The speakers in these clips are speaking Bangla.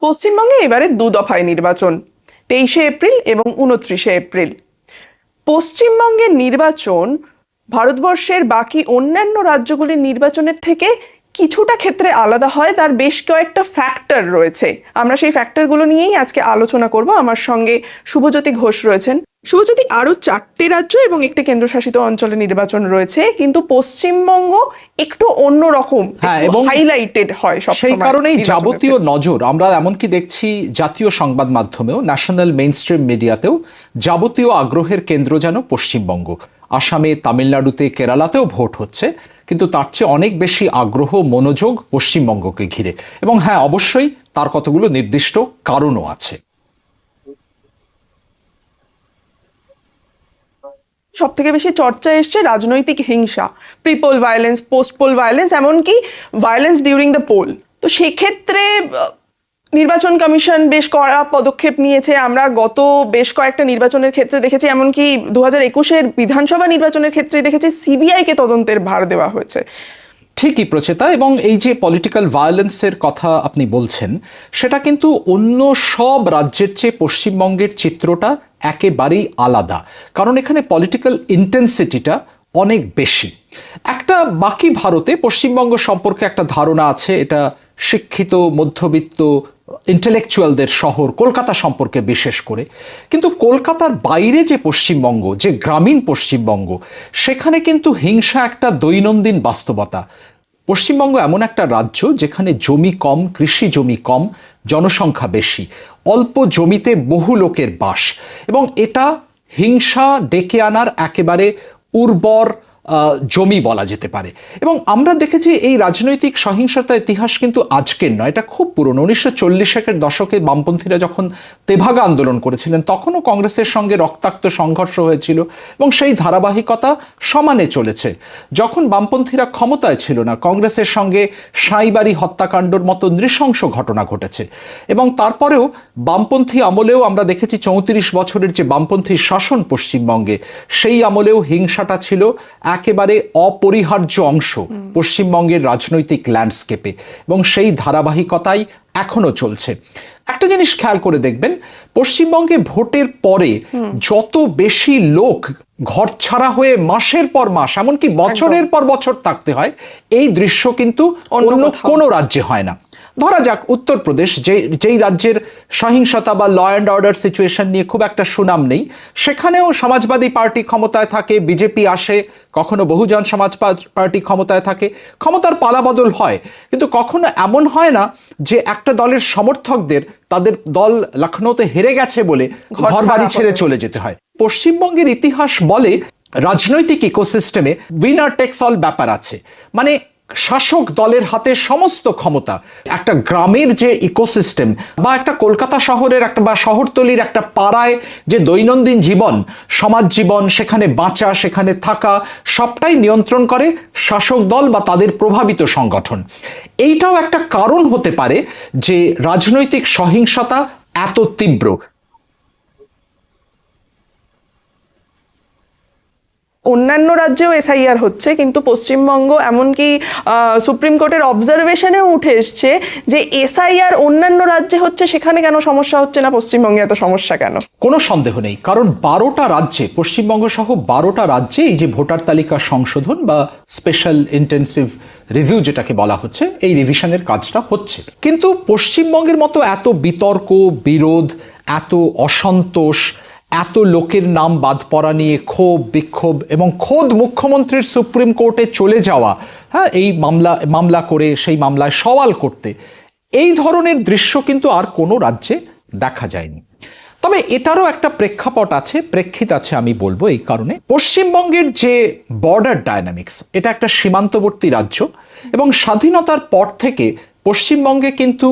পশ্চিমবঙ্গে এবারে দু দফায় নির্বাচন, 23শে এপ্রিল এবং 29শে এপ্রিল। পশ্চিমবঙ্গের নির্বাচন ভারতবর্ষের বাকি অন্যান্য রাজ্যগুলির নির্বাচনের থেকে কিছুটা ক্ষেত্রে আলাদা হয়, তার বেশ কয়েকটা ফ্যাক্টর রয়েছে। আমরা সেই ফ্যাক্টরগুলো নিয়েই আজকে আলোচনা করব। আমার সঙ্গে শুভজ্যোতি ঘোষ রয়েছেন। শুভজ্যোতি, আরো 4টে রাজ্য এবং একটি কেন্দ্রশাসিত অঞ্চলে নির্বাচন রয়েছে, কিন্তু পশ্চিমবঙ্গ একটু অন্যরকম, এবং হাইলাইটেড হয় সব। সেই কারণেই যাবতীয় নজর আমরা এমনকি দেখছি জাতীয় সংবাদ মাধ্যমেও, ন্যাশনাল মেইনস্ট্রিম মিডিয়াতেও যাবতীয় আগ্রহের কেন্দ্র যেন পশ্চিমবঙ্গ। আসামে, তামিলনাড়ুতে, কেরালাতেও ভোট হচ্ছে, কিন্তু তার চেয়ে অনেক বেশি আগ্রহ, মনোযোগ পশ্চিমবঙ্গকে ঘিরে। এবং হ্যাঁ, অবশ্যই তার কতগুলো নির্দিষ্ট কারণও আছে। সব থেকে বেশি চর্চা এসছে রাজনৈতিক হিংসা, pre-poll violence, post pole violence, এমনকি ভায়োলেন্স ডিউরিং দ্য পোল। তো সেক্ষেত্রে নির্বাচন কমিশন বেশ কড়া পদক্ষেপ নিয়েছে। আমরা গত বেশ কয়েকটা নির্বাচনের ক্ষেত্রে দেখেছি, এমনকি 2021-এর বিধানসভা নির্বাচনের ক্ষেত্রে দেখেছি সিবিআইকে তদন্তের ভার দেওয়া হয়েছে। ঠিকই প্রচেতা, এবং এই যে পলিটিক্যাল ভায়োলেন্সের কথা আপনি বলছেন, সেটা কিন্তু অন্য সব রাজ্যের চেয়ে পশ্চিমবঙ্গের চিত্রটা একেবারেই আলাদা, কারণ এখানে পলিটিক্যাল ইন্টেন্সিটিটা অনেক বেশি। একটা বাকি ভারতে পশ্চিমবঙ্গ সম্পর্কে একটা ধারণা আছে, এটা শিক্ষিত মধ্যবিত্ত ইন্টেলেকচুয়ালদের শহর, কলকাতা সম্পর্কে বিশেষ করে। কিন্তু কলকাতার বাইরে যে পশ্চিমবঙ্গ, যে গ্রামীণ পশ্চিমবঙ্গ, সেখানে কিন্তু হিংসা একটা দৈনন্দিন বাস্তবতা। পশ্চিমবঙ্গ এমন একটা রাজ্য যেখানে জমি কম, কৃষি জমি কম, জনসংখ্যা বেশি, অল্প জমিতে বহু লোকের বাস, এবং এটা হিংসা ডেকে আনার একেবারে উর্বর জমি বলা যেতে পারে। এবং আমরা দেখেছি এই রাজনৈতিক সহিংসতার ইতিহাস কিন্তু আজকের নয়, এটা খুব পুরনো। 1940-এর দশকে বামপন্থীরা যখন তেভাগা আন্দোলন করেছিলেন, তখনও কংগ্রেসের সঙ্গে রক্তাক্ত সংঘর্ষ হয়েছিল, এবং সেই ধারাবাহিকতা সমানে চলেছে। যখন বামপন্থীরা ক্ষমতায় ছিল না, কংগ্রেসের সঙ্গে সাঁইবাড়ি হত্যাকাণ্ডর মতো নৃশংস ঘটনা ঘটেছে। এবং তারপরেও বামপন্থী আমলেও আমরা দেখেছি 34 বছরের যে বামপন্থী শাসন পশ্চিমবঙ্গে, সেই আমলেও হিংসাটা ছিল একেবারে অপরিহার্য অংশ পশ্চিমবঙ্গের রাজনৈতিক ল্যান্ডস্কেপে, এবং সেই ধারাবাহিকতাই এখনো চলছে। একটা জিনিস খেয়াল করে দেখবেন, পশ্চিমবঙ্গে ভোটের পরে যত বেশি লোক ঘর ছাড়া হয়ে মাসের পর মাস, এমনকি বছরের পর বছর থাকতে হয়, এই দৃশ্য কিন্তু অন্য কোনো রাজ্যে হয় না। ধরা যাক উত্তরপ্রদেশ, যেই রাজ্যের সহিংসতা বা ল অ্যান্ড অর্ডার সিচুয়েশন নিয়ে খুব একটা সুনাম নেই, সেখানেও সমাজবাদী পার্টি ক্ষমতায় থাকে, বিজেপি আসে, কখনো বহুজন সমাজ পার্টি ক্ষমতায় থাকে, ক্ষমতার পালাবদল হয়, কিন্তু কখনো এমন হয় না যে একটা দলের সমর্থকদের তাদের দল লখনৌতে হেরে গেছে বলে ঘর বাড়ি ছেড়ে চলে যেতে হয়। পশ্চিমবঙ্গের ইতিহাস বলে রাজনৈতিক ইকোসিস্টেমে উইনার টেকস অল ব্যাপার আছে, মানে শাসক দলের হাতে সমস্ত ক্ষমতা। একটা গ্রামের যে ইকোসিস্টেম, বা একটা কলকাতা শহরের একটা বা শহরতলির একটা পাড়ায় যে দৈনন্দিন জীবন, সমাজ জীবন, সেখানে বাঁচা, সেখানে থাকা, সবটাই নিয়ন্ত্রণ করে শাসক দল বা তাদের প্রভাবিত সংগঠন। এইটাও একটা কারণ হতে পারে যে রাজনৈতিক সহিংসতা এত তীব্র। অন্যান্য রাজ্যেও এসআইআর হচ্ছে, কিন্তু পশ্চিমবঙ্গ, এমনকি সুপ্রিম কোর্টের অবজারভেশনেও উঠে এসছে যে এসআইআর অন্যান্য রাজ্যে হচ্ছে, সেখানে কেন সমস্যা হচ্ছে না, পশ্চিমবঙ্গে এত সমস্যা কেন? কোনো সন্দেহ নেই, কারণ 12টা রাজ্যে, পশ্চিমবঙ্গ সহ 12টা রাজ্যে এই যে ভোটার তালিকা সংশোধন বা স্পেশাল ইন্টেন্সিভ রিভিউ যেটাকে বলা হচ্ছে, এই রিভিশনের কাজটা হচ্ছে। কিন্তু পশ্চিমবঙ্গের মতো এত বিতর্ক, বিরোধ, এত অসন্তোষ, এত লোকের নাম বাদ পড়া নিয়ে ক্ষোভ, বিক্ষোভ, এবং খোদ মুখ্যমন্ত্রীর সুপ্রিম কোর্টে চলে যাওয়া, হ্যাঁ, এই মামলা করে সেই মামলায় সওয়াল করতে, এই ধরনের দৃশ্য কিন্তু আর কোনো রাজ্যে দেখা যায়নি। তবে এটারও একটা প্রেক্ষাপট আছে, প্রেক্ষিত আছে আমি বলবো। এই কারণে পশ্চিমবঙ্গের যে বর্ডার ডায়নামিক্স, এটা একটা সীমান্তবর্তী রাজ্য, এবং স্বাধীনতার পর থেকে পশ্চিমবঙ্গে কিন্তু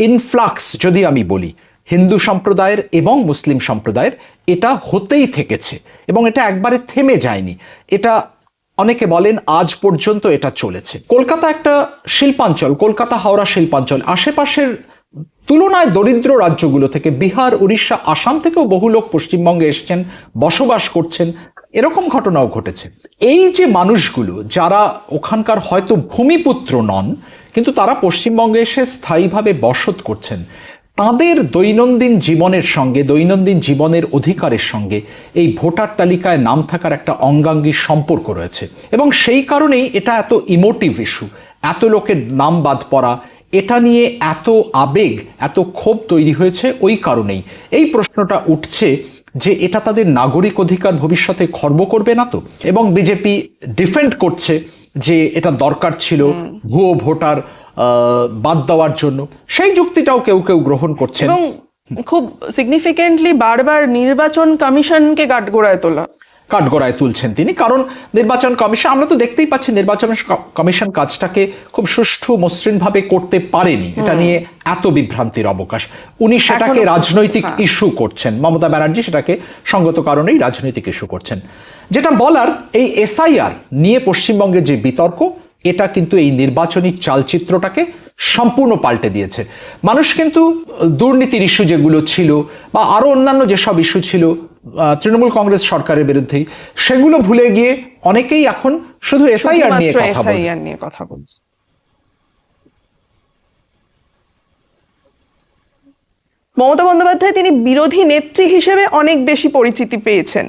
ইনফ্লাক্স, যদি আমি বলি, হিন্দু সম্প্রদায়ের এবং মুসলিম সম্প্রদায়ের, এটা হতেই থেকেছে, এবং এটা একবারে থেমে যায়নি। এটা অনেকে বলেন আজ পর্যন্ত এটা চলেছে। কলকাতা একটা শিল্পাঞ্চল, কলকাতা হাওড়া শিল্পাঞ্চল, আশেপাশের তুলনায় দরিদ্র রাজ্যগুলো থেকে, বিহার, উড়িষ্যা, আসাম থেকেও বহু লোক পশ্চিমবঙ্গে এসছেন, বসবাস করছেন, এরকম ঘটনাও ঘটেছে। এই যে মানুষগুলো যারা ওখানকার হয়তো ভূমিপুত্র নন, কিন্তু তারা পশ্চিমবঙ্গে এসে স্থায়ীভাবে বসত করছেন, তাদের দৈনন্দিন জীবনের সঙ্গে, দৈনন্দিন জীবনের অধিকারের সঙ্গে এই ভোটার তালিকায় নাম থাকার একটা অঙ্গাঙ্গী সম্পর্ক রয়েছে, এবং সেই কারণেই এটা এত ইমোটিভ ইস্যু। এত লোকের নাম বাদ পড়া, এটা নিয়ে এত আবেগ, এত ক্ষোভ তৈরি হয়েছে ওই কারণেই। এই প্রশ্নটা উঠছে যে এটা তাদের নাগরিক অধিকার ভবিষ্যতে খর্ব করবে না তো? এবং বিজেপি ডিফেন্ড করছে যে এটা দরকার ছিল ভুয়ো ভোটার বাদ দেওয়ার জন্য। সেই যুক্তিটাও কেউ কেউ গ্রহণ করছেন এবং খুব সিগনিফিকেন্টলি বারবার নির্বাচন কমিশনকে কাঠগড়ায় তোলা, কাঠগড়ায় তুলছেন তিনি। কারণ নির্বাচন কমিশন, আমরা তো দেখতেই পাচ্ছি নির্বাচন কমিশন কাজটাকে খুব সুষ্ঠু মসৃণভাবে করতে পারেনি। এটা নিয়ে এত বিভ্রান্তির অবকাশ। উনি সেটাকে রাজনৈতিক ইস্যু করছেন, মমতা ব্যানার্জি সেটাকে সঙ্গত কারণেই রাজনৈতিক ইস্যু করছেন। যেটা বলার, এই এসআইআর নিয়ে পশ্চিমবঙ্গের যে বিতর্ক, এটা কিন্তু এই নির্বাচনী চালচিত্রটাকে সম্পূর্ণ পাল্টে দিয়েছে। মানুষ কিন্তু দুর্নীতির ইস্যু যেগুলো ছিল বা আরো অন্যান্য যেসব ইস্যু ছিল তৃণমূল কংগ্রেস সরকারের বিরুদ্ধেই, সেগুলো ভুলে গিয়ে অনেকেই এখন শুধু এসআইআর নিয়ে কথা বলছে। মমতা বন্দ্যোপাধ্যায় তিনি বিরোধী নেত্রী হিসেবে অনেক বেশি পরিচিতি পেয়েছেন।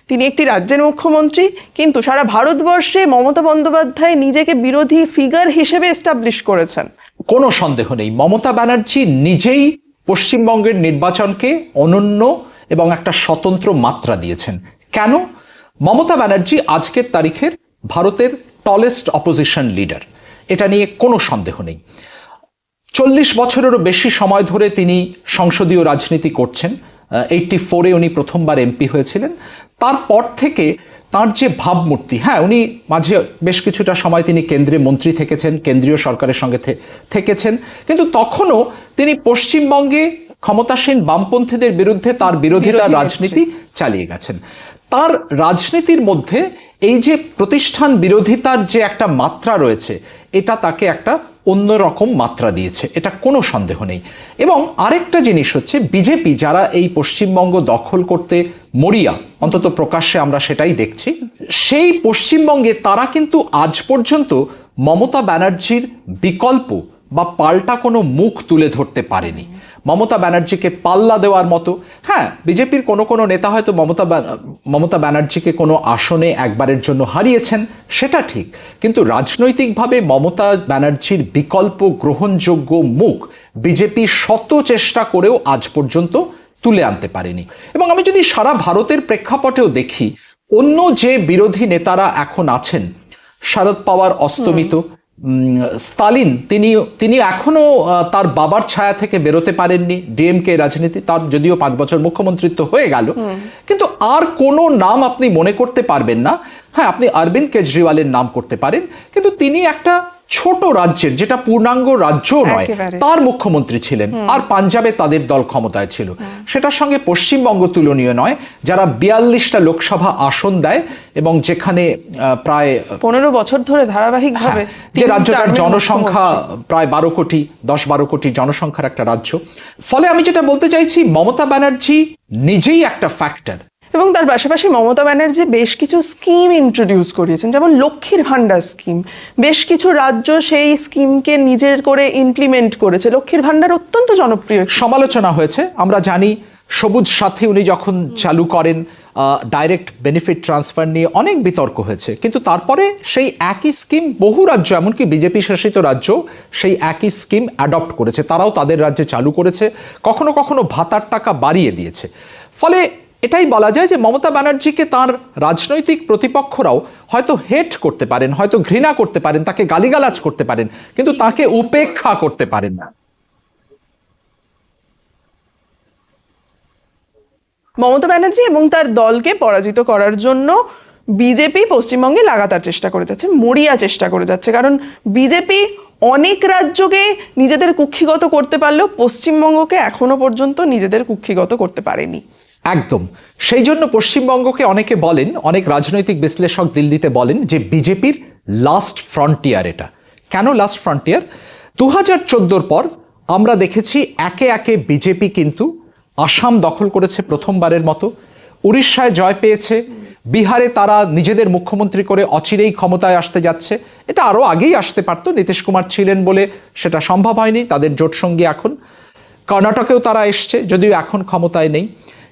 তিনি একটি রাজ্যের মুখ্যমন্ত্রী, কিন্তু সারা ভারতবর্ষে মমতা বন্দ্যোপাধ্যায় নিজেকে বিরোধী ফিগার হিসেবে এস্টাবলিশ করেছেন। কোনো সন্দেহ নেই, মমতা ব্যানার্জি নিজেই পশ্চিমবঙ্গের নির্বাচনকে অনন্য এবং একটা স্বতন্ত্র মাত্রা দিয়েছেন। কেন? মমতা ব্যানার্জি আজকের তারিখের ভারতের টলেস্ট অপোজিশন লিডার, এটা নিয়ে কোনো সন্দেহ নেই। 40 বছরেরও বেশি সময় ধরে তিনি সংসদীয় রাজনীতি করছেন। 84-এ উনি প্রথমবার এমপি হয়েছিলেন। তারপর থেকে তার যে ভাবমূর্তি, হ্যাঁ উনি মাঝে বেশ কিছুটা সময় তিনি কেন্দ্রে মন্ত্রী থেকেছেন, কেন্দ্রীয় সরকারের সঙ্গে থেকেছেন, কিন্তু তখনও তিনি পশ্চিমবঙ্গে ক্ষমতাসীন বামপন্থীদের বিরুদ্ধে তার বিরোধিতার রাজনীতি চালিয়ে গেছেন। তার রাজনীতির মধ্যে এই যে প্রতিষ্ঠান বিরোধিতার যে একটা মাত্রা রয়েছে, এটা তাকে একটা অন্যরকম মাত্রা দিয়েছে, এটা কোনো সন্দেহ নেই। এবং আরেকটা জিনিস হচ্ছে, বিজেপি যারা এই পশ্চিমবঙ্গ দখল করতে মরিয়া, অন্তত প্রকাশ্যে আমরা সেটাই দেখছি, সেই পশ্চিমবঙ্গে তারা কিন্তু আজ পর্যন্ত মমতা ব্যানার্জির বিকল্প বা পাল্টা কোনো মুখ তুলে ধরতে পারেনি। মমতা ব্যানার্জিকে পাল্লা দেওয়ার মতো, হ্যাঁ বিজেপির কোনো নেতা হয়তো মমতা ব্যানার্জিকে কোনো আসনে একবারের জন্য হারিয়েছেন, সেটা ঠিক, কিন্তু রাজনৈতিকভাবে মমতা ব্যানার্জির বিকল্প গ্রহণযোগ্য মুখ বিজেপি শত চেষ্টা করেও আজ পর্যন্ত তুলে আনতে পারেনি। এবং আমি যদি সারা ভারতের প্রেক্ষাপটেও দেখি, অন্য যে বিরোধী নেতারা এখন আছেন, শরদ পাওয়ার অস্তমিত, স্টালিন তিনি এখনো তার বাবার ছায়া থেকে বেরোতে পারেননি, ডিএমকে রাজনীতি, তার যদিও 5 বছর মুখ্যমন্ত্রিত্ব হয়ে গেল, কিন্তু আর কোনো নাম আপনি মনে করতে পারবেন না। হ্যাঁ আপনি অরবিন্দ কেজরিওয়ালের নাম করতে পারেন, কিন্তু তিনি একটা ছোট রাজ্যের, যেটা পূর্ণাঙ্গ রাজ্য নয়, তার মুখ্যমন্ত্রী ছিলেন, আর পাঞ্জাবে তাদের দল ক্ষমতায় ছিল। সেটার সঙ্গে পশ্চিমবঙ্গ তুলনীয় নয়, যারা 42টা লোকসভা আসন দেয় এবং যেখানে প্রায় 15 বছর ধরে ধারাবাহিকভাবে, যে রাজ্যটার জনসংখ্যা প্রায় 12 কোটি, 10-12 কোটি জনসংখ্যার একটা রাজ্য। ফলে আমি যেটা বলতে চাইছি, মমতা ব্যানার্জি নিজেই একটা ফ্যাক্টর। এবং তার পাশাপাশি মমতা ব্যানার্জি বেশ কিছু স্কিম ইন্ট্রোডিউস করিয়েছেন, যেমন লক্ষ্মীর ভান্ডার স্কিম। বেশ কিছু রাজ্য সেই স্কিমকে নিজের করে ইমপ্লিমেন্ট করেছে। লক্ষ্মীর ভান্ডার অত্যন্ত জনপ্রিয়, সমালোচনা হয়েছে। আমরা জানি সবুজ সাথী উনি যখন চালু করেন, ডাইরেক্ট বেনিফিট ট্রান্সফার নিয়ে অনেক বিতর্ক হয়েছে, কিন্তু তারপরে সেই একই স্কিম বহু রাজ্য, এমনকি বিজেপি শাসিত রাজ্য সেই একই স্কিম অ্যাডপ্ট করেছে, তারাও তাদের রাজ্যে চালু করেছে, কখনো কখনো ভাতার টাকা বাড়িয়ে দিয়েছে। ফলে এটাই বলা যায় যে মমতা ব্যানার্জিকে তার রাজনৈতিক প্রতিপক্ষরাও হয়তো হেট করতে পারেন, হয়তো ঘৃণা করতে পারেন, তাকে গালিগালাজ করতে পারেন, কিন্তু তাকে উপেক্ষা করতে পারেন না। মমতা ব্যানার্জি এবং তার দলকে পরাজিত করার জন্য বিজেপি পশ্চিমবঙ্গে লাগাতার চেষ্টা করে যাচ্ছে, মরিয়া চেষ্টা করে যাচ্ছে। কারণ বিজেপি অনেক রাজ্যকে নিজেদের কুক্ষিগত করতে পারলেও পশ্চিমবঙ্গকে এখনো পর্যন্ত নিজেদের কুক্ষিগত করতে পারেনি। একদম, সেই জন্য পশ্চিমবঙ্গকে অনেকে বলেন, অনেক রাজনৈতিক বিশ্লেষক দিল্লিতে বলেন যে বিজেপির লাস্ট ফ্রন্টিয়ার এটা। কেন লাস্ট ফ্রন্টিয়ার? 2014 পর আমরা দেখেছি একে একে বিজেপি কিন্তু আসাম দখল করেছে প্রথমবারের মতো, উড়িষ্যায় জয় পেয়েছে, বিহারে তারা নিজেদের মুখ্যমন্ত্রী করে অচিরেই ক্ষমতায় আসতে যাচ্ছে। এটা আরো আগেই আসতে পারতো, নীতিশ কুমার ছিলেন বলে সেটা সম্ভব হয়নি, তাদের জোটসঙ্গী এখন। কর্ণাটকেও তারা এসছে, যদিও এখন ক্ষমতায় নেই।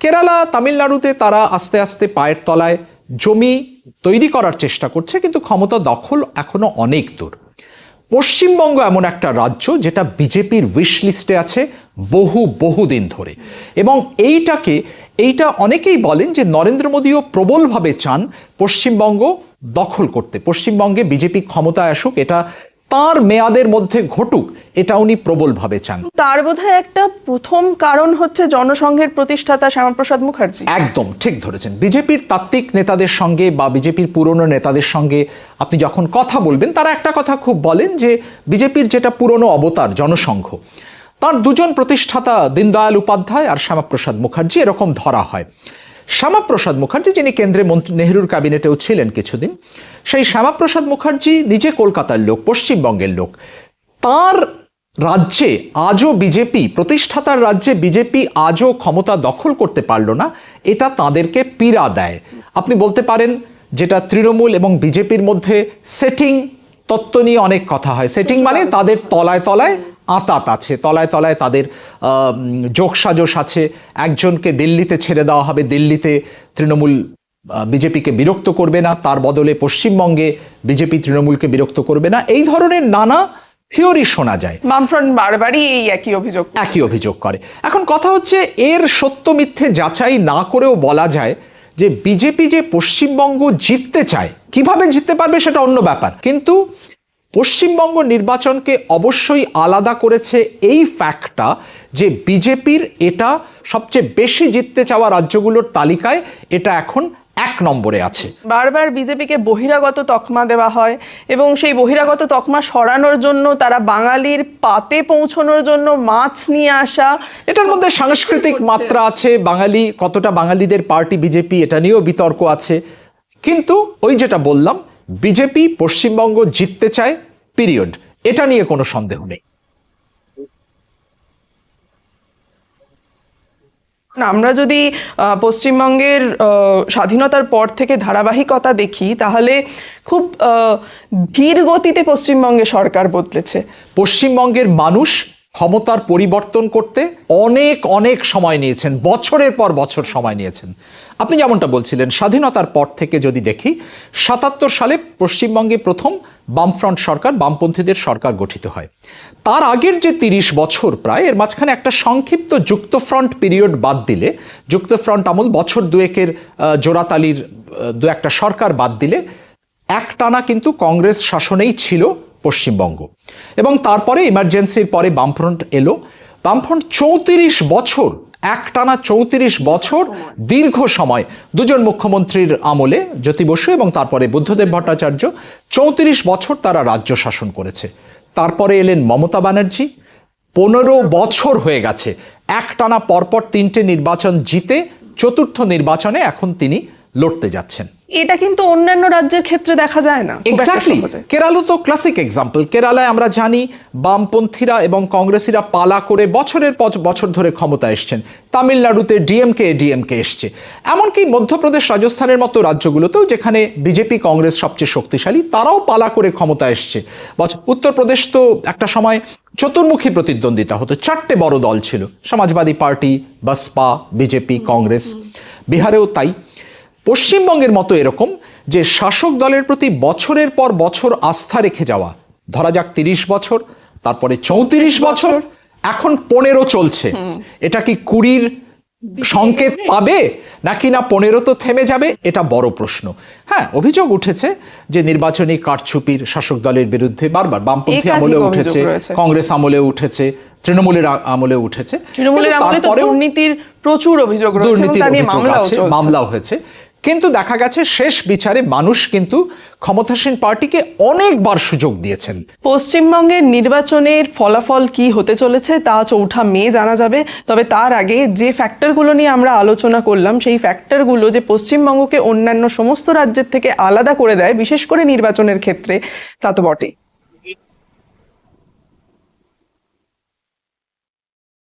কেরালা, তামিলনাড়ুতে তারা আস্তে আস্তে পায়ের তলায় জমি তৈরি করার চেষ্টা করছে, কিন্তু ক্ষমতা দখল এখনো অনেক দূর। পশ্চিমবঙ্গ এমন একটা রাজ্য যেটা বিজেপির উইশ লিস্টে আছে বহুদিন ধরে, এবং এইটা অনেকেই বলেন যে নরেন্দ্র মোদীও প্রবলভাবে চান পশ্চিমবঙ্গ দখল করতে, পশ্চিমবঙ্গে বিজেপি ক্ষমতায় আসুক, এটা তার মেয়াদের মধ্যে ঘটুক, এটা উনি প্রবলভাবে চান। তার বোধহয় একটা প্রথম কারণ হচ্ছে জনসংঘের প্রতিষ্ঠাতা শ্যামাপ্রসাদ মুখার্জি। একদম ঠিক ধরেছেন। বিজেপির তাত্ত্বিক নেতাদের সঙ্গে বা বিজেপির পুরনো নেতাদের সঙ্গে আপনি যখন কথা বলবেন, তারা একটা কথা খুব বলেন যে বিজেপির যেটা পুরনো অবতার জনসংঘ, তার দুজন প্রতিষ্ঠাতা দীনদয়াল উপাধ্যায় আর শ্যামাপ্রসাদ মুখার্জি এরকম ধরা হয়। শ্যামাপ্রসাদ মুখার্জি, যিনি কেন্দ্রীয় মন্ত্রী, নেহরুর ক্যাবিনেটেও ছিলেন কিছুদিন, সেই শ্যামাপ্রসাদ মুখার্জি নিজে কলকাতার লোক, পশ্চিমবঙ্গের লোক। তার রাজ্যে আজও বিজেপি, প্রতিষ্ঠাতার রাজ্যে বিজেপি আজও ক্ষমতা দখল করতে পারল না, এটা তাদেরকে পীড়া দেয়। আপনি বলতে পারেন যেটা তৃণমূল এবং বিজেপির মধ্যে সেটিং তত্ত্ব নিয়ে অনেক কথা হয়। সেটিং মানে তাদের তলায় তলায় আঁতাত আছে, তলায় তলায় তাদের যোগসাজশ আছে। একজনকে দিল্লিতে ছেড়ে দেওয়া হবে, দিল্লিতে তৃণমূল বিজেপিকে বিরক্ত করবে না, তার বদলে পশ্চিমবঙ্গে বিজেপি তৃণমূলকে বিরক্ত করবে না, এই ধরনের নানা থিওরি শোনা যায়। বামফ্রন্ট বারবারই এই একই অভিযোগ করে। এখন কথা হচ্ছে, এর সত্য মিথ্যে যাচাই না করেও বলা যায় যে বিজেপি যে পশ্চিমবঙ্গ জিততে চায়, কিভাবে জিততে পারবে সেটা অন্য ব্যাপার, কিন্তু পশ্চিমবঙ্গ নির্বাচনকে অবশ্যই আলাদা করেছে এই ফ্যাক্টটা যে বিজেপির এটা সবচেয়ে বেশি জিততে চাওয়া রাজ্যগুলোর তালিকায় এটা এখন 1 নম্বরে আছে। বারবার বিজেপিকে বহিরাগত তকমা দেওয়া হয়, এবং সেই বহিরাগত তকমা সরানোর জন্য তারা বাঙালির পাতে পৌঁছানোর জন্য মাছ নিয়ে আসা, এটার মধ্যে সাংস্কৃতিক মাত্রা আছে, বাঙালি কতটা বাঙালিদের পার্টি বিজেপি, এটা নিয়েও বিতর্ক আছে। কিন্তু ওই যেটা বললাম, বিজেপি পশ্চিমবঙ্গ জিততে চায়, পিরিয়ড, এটা নিয়ে কোনো সন্দেহ নেই। আমরা যদি পশ্চিমবঙ্গের স্বাধীনতার পর থেকে ধারাবাহিকতা দেখি, তাহলে খুব ধীর গতিতে পশ্চিমবঙ্গে সরকার বদলেছে। পশ্চিমবঙ্গের মানুষ ক্ষমতার পরিবর্তন করতে অনেক সময় নিয়েছেন, বছরের পর বছর সময় নিয়েছেন। আপনি যেমনটা বলছিলেন, স্বাধীনতার পর থেকে যদি দেখি, 77 সালে পশ্চিমবঙ্গে প্রথম বামফ্রন্ট সরকার, বামপন্থীদের সরকার গঠিত হয়। তার আগের যে 30 বছর প্রায়, এর মাঝখানে একটা সংক্ষিপ্ত যুক্তফ্রন্ট পিরিয়ড বাদ দিলে, যুক্তফ্রন্ট আমল বছর দুয়েকের জোড়াতালির দু একটা সরকার বাদ দিলে, একটানা কিন্তু কংগ্রেস শাসনেই ছিল পশ্চিমবঙ্গ। এবং তারপরে ইমার্জেন্সির পরে বামফ্রন্ট এলো। বামফ্রন্ট 34 বছর, একটানা 34 বছর, দীর্ঘ সময়, দুজন মুখ্যমন্ত্রীর আমলে, জ্যোতি বসু এবং তারপরে বুদ্ধদেব ভট্টাচার্য, 34 বছর তারা রাজ্য শাসন করেছে। তারপরে এলেন মমতা ব্যানার্জি, 15 বছর হয়ে গেছে, একটানা পরপর 3টে নির্বাচন জিতে 4র্থ নির্বাচনে এখন তিনি লড়তে যাচ্ছেন। এটা কিন্তু অন্যান্য রাজ্যের ক্ষেত্রে দেখা যায় না। এক্স্যাক্টলি, কেরালা তো ক্লাসিক এক্সাম্পল। কেরালায় আমরা জানি বামপন্থীরা এবং কংগ্রেসীরা পালা করে বছরের পর বছর ধরে ক্ষমতা এসছেন। তামিলনাড়ুতে ডিএমকে এসছে। এমনকি মধ্যপ্রদেশ, রাজস্থানের মতো রাজ্যগুলোতেও, যেখানে বিজেপি কংগ্রেস সবচেয়ে শক্তিশালী, তারাও পালা করে ক্ষমতা এসছে। উত্তরপ্রদেশ তো একটা সময় চতুর্মুখী প্রতিদ্বন্দ্বিতা হতো, 4টে বড় দল ছিল, সমাজবাদী পার্টি, বাসপা, বিজেপি, কংগ্রেস। বিহারেও তাই। পশ্চিমবঙ্গের মতো এরকম যে শাসক দলের প্রতি বছরের পর বছর আস্থা রেখে যাওয়া, ধরা যাক 30 বছর, তারপরে 34 বছর, এখন 15 চলছে। এটা কি 20-র সংকেত পাবে নাকি না 15 তো থেমে যাবে, এটা বড় প্রশ্ন। হ্যাঁ, অভিযোগ উঠেছে যে নির্বাচনী কারচুপির শাসক দলের বিরুদ্ধে বারবার, বামপন্থী আমলে উঠেছে, কংগ্রেস আমলে উঠেছে, তৃণমূলের আমলে উঠেছে। তৃণমূলের আমলে তো দুর্নীতির প্রচুর অভিযোগ রয়েছে, তা নিয়ে মামলাও হয়েছে। কিন্তু দেখা গেছে শেষ বিচারে মানুষ কিন্তু ক্ষমতাসীন পার্টিকে অনেকবার সুযোগ দিয়েছেন। পশ্চিমবঙ্গের নির্বাচনের ফলাফল কি হতে চলেছে তা 4 মে জানা যাবে। তবে তার আগে যে ফ্যাক্টরগুলো নিয়ে আমরা আলোচনা করলাম, সেই ফ্যাক্টরগুলো যে পশ্চিমবঙ্গকে অন্যান্য সমস্ত রাজ্যের থেকে আলাদা করে দেয়, বিশেষ করে নির্বাচনের ক্ষেত্রে, তা তো বটেই।